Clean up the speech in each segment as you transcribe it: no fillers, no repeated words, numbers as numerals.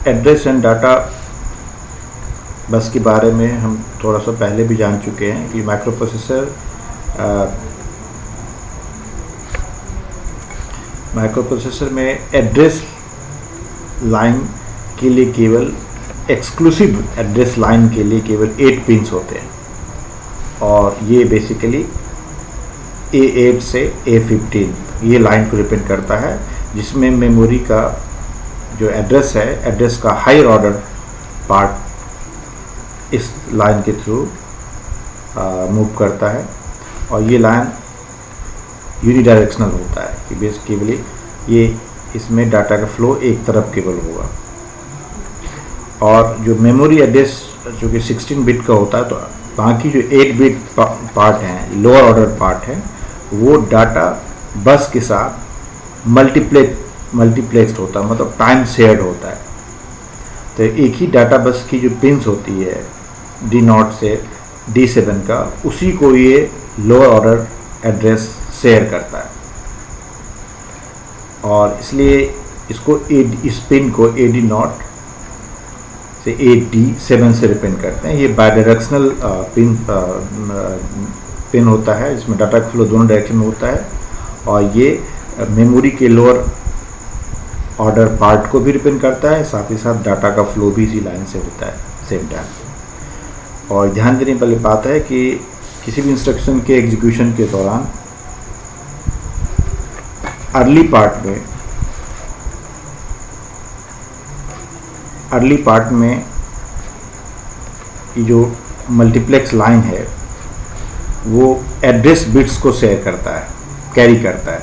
Address and data बस के बारे में हम थोड़ा सा पहले भी जान चुके हैं कि माइक्रोप्रोसेसर में एड्रेस लाइन के लिए केवल एक्सक्लूसिव एड्रेस लाइन के लिए केवल 8 पिन्स होते हैं और ये बेसिकली A8 से A15 ये लाइन को रिप्रेजेंट करता है, जिसमें मेमोरी का जो एड्रेस है, एड्रेस का हायर ऑर्डर पार्ट इस लाइन के थ्रू मूव करता है और ये लाइन यूनिडायरेक्शनल होता है कि बेसिकली ये इसमें डाटा का फ्लो एक तरफ केवल होगा। और जो मेमोरी एड्रेस जो कि 16 बिट का होता है, तो बाकी जो 8 बिट पार्ट हैं, लोअर ऑर्डर पार्ट है, वो डाटा बस के साथ मल्टीप्लेक्स्ड होता है, मतलब टाइम शेयर्ड होता है। तो एक ही डाटा बस की जो पिन्स होती है D0 से D7 का, उसी को ये लोअर ऑर्डर एड्रेस शेयर करता है और इसलिए इसको इस पिन को AD0 से AD7 से रिप्रेजेंट करते हैं। ये बायडायरेक्शनल पिन होता है, जिसमें डाटा का फ्लो दोनों डायरेक्शन में होता है और ये मेमोरी के लोअर ऑर्डर पार्ट को भी रिप्रेजेंट करता है, साथ ही साथ डाटा का फ्लो भी इसी लाइन से होता है सेम टाइम। और ध्यान देने वाली बात है कि किसी भी इंस्ट्रक्शन के एग्जीक्यूशन के दौरान अर्ली पार्ट में ये जो मल्टीप्लेक्स लाइन है वो एड्रेस बिट्स को शेयर करता है, कैरी करता है,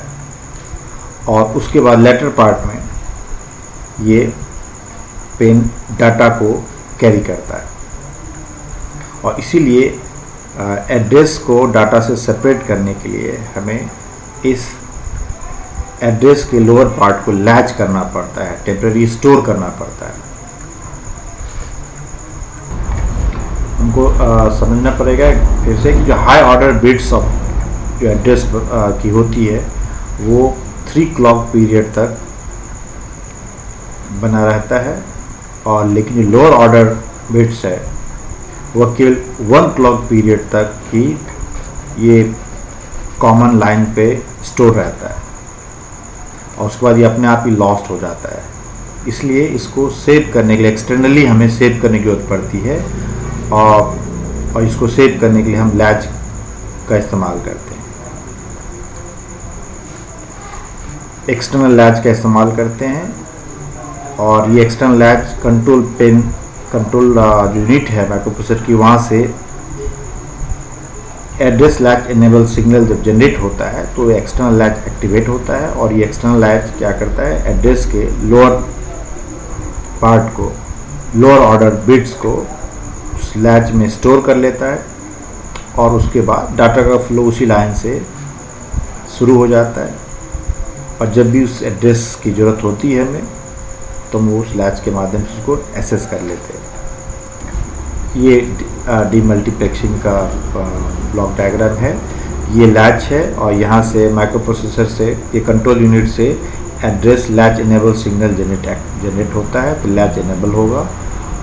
और उसके बाद लेटर पार्ट में ये पिन डाटा को कैरी करता है। और इसीलिए एड्रेस को डाटा से सेपरेट करने के लिए हमें इस एड्रेस के लोअर पार्ट को लैच करना पड़ता है, टेम्पररी स्टोर करना पड़ता है। हमको समझना पड़ेगा फिर से कि जो हाई ऑर्डर बिट्स ऑफ जो एड्रेस की होती है वो 3 क्लॉक पीरियड तक बना रहता है, और लेकिन जो लोअर ऑर्डर बिट्स है वह केवल 1 क्लॉक पीरियड तक ही ये कॉमन लाइन पे स्टोर रहता है और उसके बाद ये अपने आप ही लॉस्ट हो जाता है। इसलिए इसको सेव करने के लिए एक्सटर्नली हमें सेव करने की जरूरत पड़ती है और इसको सेव करने के लिए हम लैच का इस्तेमाल करते हैं, एक्सटर्नल लैच का इस्तेमाल करते हैं। और ये एक्सटर्नल लैच कंट्रोल यूनिट है माइक्रोप्रोसेसर की, वहाँ से एड्रेस लैच इनेबल सिग्नल जब जनरेट होता है तो एक्सटर्नल लैच एक्टिवेट होता है और ये एक्सटर्नल लैच क्या करता है, एड्रेस के लोअर पार्ट को, लोअर ऑर्डर बिट्स को उस लैच में स्टोर कर लेता है और उसके बाद डाटा का फ्लो उसी लाइन से शुरू हो जाता है। और जब भी उस एड्रेस की ज़रूरत होती है हमें, तो हम उस लैच के माध्यम से उसको एक्सेस कर लेते हैं। ये डीमल्टीप्लेक्सिंग का ब्लॉक डायग्राम है, ये लैच है और यहाँ से माइक्रोप्रोसेसर से, ये कंट्रोल यूनिट से address latch enable signal generate होता है, तो लैच इनेबल होगा।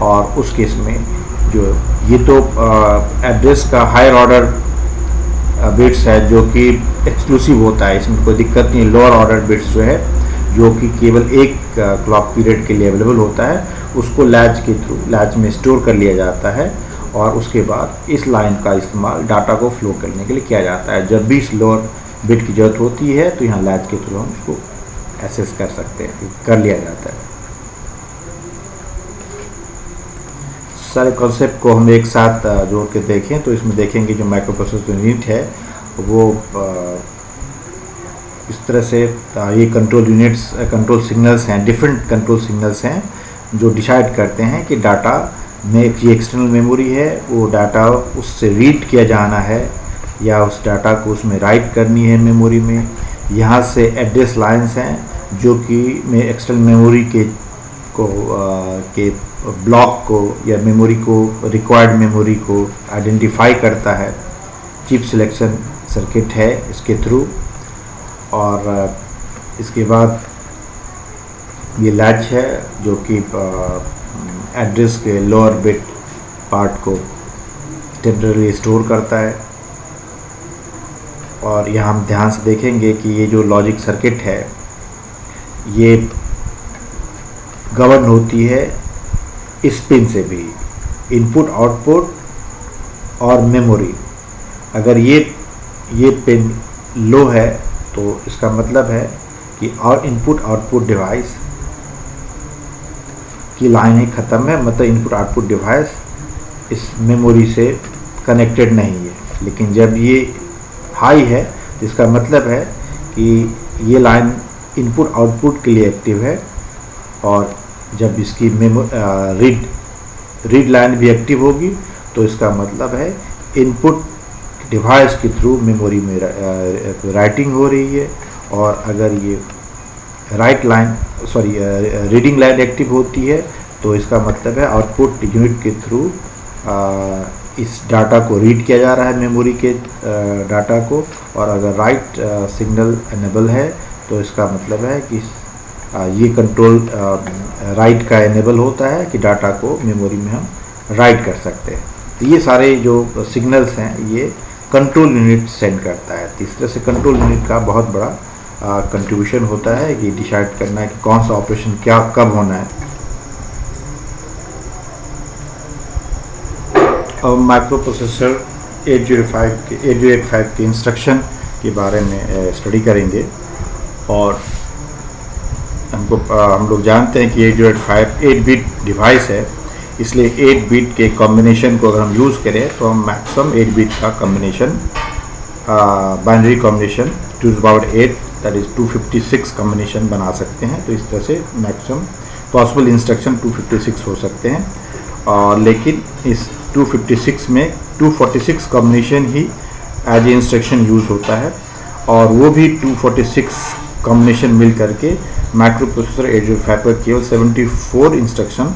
और उस केस में जो ये तो एड्रेस का हायर ऑर्डर बिट्स है जो कि एक्सक्लूसिव होता है, इसमें कोई दिक्कत नहीं है। लोअर ऑर्डर बिट्स जो है जो कि केवल एक क्लॉक पीरियड के लिए अवेलेबल होता है, उसको लैच के थ्रू लैच में स्टोर कर लिया जाता है और उसके बाद इस लाइन का इस्तेमाल डाटा को फ्लो करने के लिए किया जाता है। जब भी इस लोअर बिट की ज़रूरत होती है तो यहाँ लैच के थ्रू हम उसको एक्सेस कर सकते हैं, कर लिया जाता है। सारे कॉन्सेप्ट को हम एक साथ जोड़ के देखें तो इसमें देखेंगे जो माइक्रोप्रोसेसर यूनिट है वो इस तरह से ये कंट्रोल सिग्नल्स हैं, डिफरेंट कंट्रोल सिग्नल्स हैं जो डिसाइड करते हैं कि डाटा में ये एक्सटर्नल मेमोरी है, वो डाटा उससे रीड किया जाना है या उस डाटा को उसमें राइट करनी है मेमोरी में। यहाँ से एड्रेस लाइंस हैं जो कि में एक्सटर्नल मेमोरी के ब्लॉक को या मेमोरी को, रिक्वायर्ड मेमोरी को आइडेंटिफाई करता है। चिप सिलेक्शन सर्किट है इसके थ्रू। और इसके बाद ये लैच है जो कि एड्रेस के लोअर बिट पार्ट को टेम्पररी स्टोर करता है। और यहाँ हम ध्यान से देखेंगे कि ये जो लॉजिक सर्किट है ये गवर्न होती है इस पिन से भी, इनपुट आउटपुट और मेमोरी। अगर ये पिन लो है तो इसका मतलब है कि और इनपुट आउटपुट डिवाइस की लाइन ही ख़त्म है, मतलब इनपुट आउटपुट डिवाइस इस मेमोरी से कनेक्टेड नहीं है। लेकिन जब ये हाई है तो इसका मतलब है कि ये लाइन इनपुट आउटपुट के लिए एक्टिव है, और जब इसकी रीड लाइन भी एक्टिव होगी तो इसका मतलब है इनपुट डिवाइस के थ्रू मेमोरी में राइटिंग हो रही है। और अगर ये रीडिंग लाइन एक्टिव होती है तो इसका मतलब है आउटपुट यूनिट के थ्रू इस डाटा को रीड किया जा रहा है, मेमोरी के डाटा को। और अगर राइट सिग्नल एनेबल है तो इसका मतलब है कि ये कंट्रोल राइट का एनेबल होता है कि डाटा को मेमोरी में हम राइट कर सकते हैं। तो ये सारे जो सिग्नल्स हैं ये कंट्रोल यूनिट सेंड करता है। तो इस तरह से कंट्रोल यूनिट का बहुत बड़ा कंट्रीब्यूशन होता है कि डिसाइड करना है कि कौन सा ऑपरेशन क्या कब होना है। अब माइक्रो प्रोसेसर 8085 के इंस्ट्रक्शन के बारे में स्टडी करेंगे। और हम लोग जानते हैं कि 8085 8 बिट डिवाइस है, इसलिए 8 बिट के कॉम्बिनेशन को अगर हम यूज़ करें तो हम मैक्सिमम 8 बिट का combination binary combination 2⁸ that is 256 combination बना सकते हैं। तो इस तरह से मैक्सिमम पॉसिबल इंस्ट्रक्शन 256 हो सकते हैं। और लेकिन इस 256 में 246 कॉम्बिनेशन ही एज ए इंस्ट्रक्शन यूज़ होता है, और वो भी 246 कॉम्बिनेशन मिल करके माइक्रो प्रोसेसर 8085 पर केवल 74 इंस्ट्रक्शन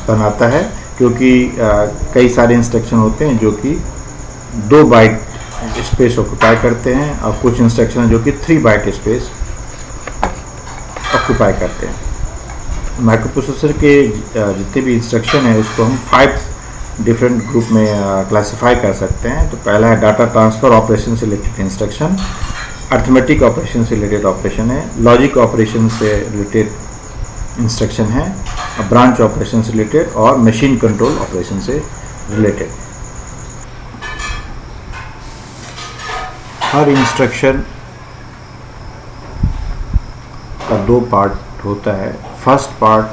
बनाता है, क्योंकि कई सारे इंस्ट्रक्शन होते हैं जो कि 2 बाइट स्पेस ऑक्यूपाई करते हैं, और कुछ इंस्ट्रक्शन हैं जो कि 3 बाइट स्पेस ऑक्यूपाई करते हैं। माइक्रो प्रोसेसर के जितने भी इंस्ट्रक्शन हैं उसको हम 5 डिफरेंट ग्रुप में क्लासिफाई कर सकते हैं। तो पहला है डाटा ट्रांसफ़र ऑपरेशन से रिलेटेड इंस्ट्रक्शन, अर्थमेटिक ऑपरेशन से रिलेटेड ऑपरेशन है, लॉजिक ऑपरेशन से रिलेटेड इंस्ट्रक्शन है, ब्रांच ऑपरेशन से रिलेटेड, और मशीन कंट्रोल ऑपरेशन से रिलेटेड। हर इंस्ट्रक्शन का 2 पार्ट होता है। फर्स्ट पार्ट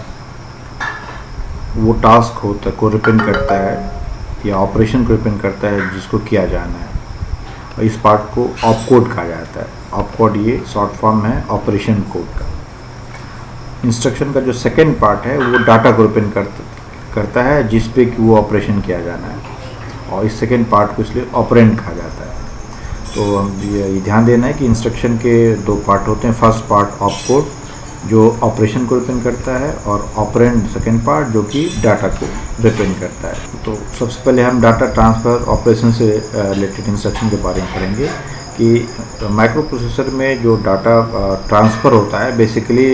वो टास्क होता है को रिप्रेजेंट करता है या ऑपरेशन को रिप्रेजेंट करता है जिसको किया जाना है, और इस पार्ट को ऑपकोड कहा जाता है। ऑपकोड ये शॉर्ट फॉर्म है ऑपरेशन कोड का। इंस्ट्रक्शन का जो सेकेंड पार्ट है वो डाटा को रिप्रेजेंट करता है जिस पे कि वो ऑपरेशन किया जाना है, और इस सेकेंड पार्ट को इसलिए ऑपरेंड कहा जाता है। तो हम ये ध्यान देना है कि इंस्ट्रक्शन के 2 पार्ट होते हैं। फर्स्ट पार्ट ऑपकोड जो ऑपरेशन को रिप्रेजेंट करता है, और ऑपरेंड सेकेंड पार्ट जो कि डाटा को रिप्रेजेंट करता है। तो सबसे पहले हम डाटा ट्रांसफ़र ऑपरेशन से रिलेटेड इंस्ट्रक्शन के बारे में पढ़ेंगे कि माइक्रो प्रोसेसर में जो डाटा ट्रांसफ़र होता है बेसिकली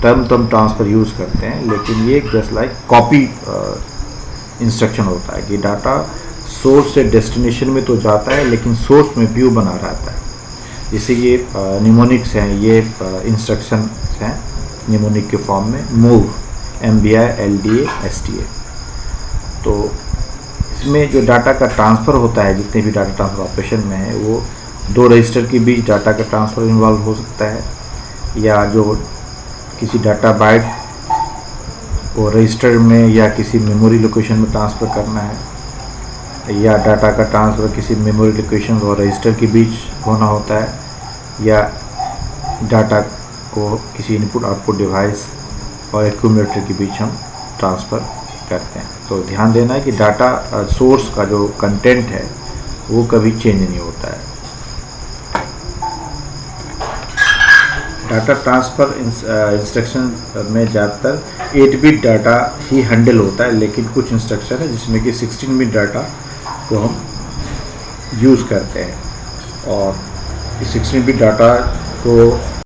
टर्म ट्रांसफ़र यूज़ करते हैं, लेकिन ये जस्ट लाइक कॉपी इंस्ट्रक्शन होता है कि डाटा सोर्स से डेस्टिनेशन में तो जाता है लेकिन सोर्स में व्यू बना रहता है। जैसे ये निमोनिक्स हैं, ये इंस्ट्रक्शन हैं निमोनिक के फॉर्म में, मूव, MVI, LDA, STA। तो इसमें जो डाटा का ट्रांसफ़र होता है, जितने भी डाटा ट्रांसफ़र ऑपरेशन में है, वो 2 रजिस्टर के बीच डाटा का ट्रांसफ़र इन्वॉल्व हो सकता है, या जो किसी डाटा बाइट को रजिस्टर में या किसी मेमोरी लोकेशन में ट्रांसफ़र करना है, या डाटा का ट्रांसफ़र किसी मेमोरी लोकेशन और रजिस्टर के बीच होना होता है, या डाटा को किसी इनपुट आउटपुट डिवाइस और एक्यूमुलेटर के बीच हम ट्रांसफ़र करते हैं। तो ध्यान देना है कि डाटा सोर्स का जो कंटेंट है वो कभी चेंज नहीं होता है। डाटा ट्रांसफ़र इंस्ट्रक्शन में ज़्यादातर 8 बिट डाटा ही हैंडल होता है, लेकिन कुछ इंस्ट्रक्शन है जिसमें कि 16 बिट डाटा को हम यूज़ करते हैं, और इस 16 बिट डाटा को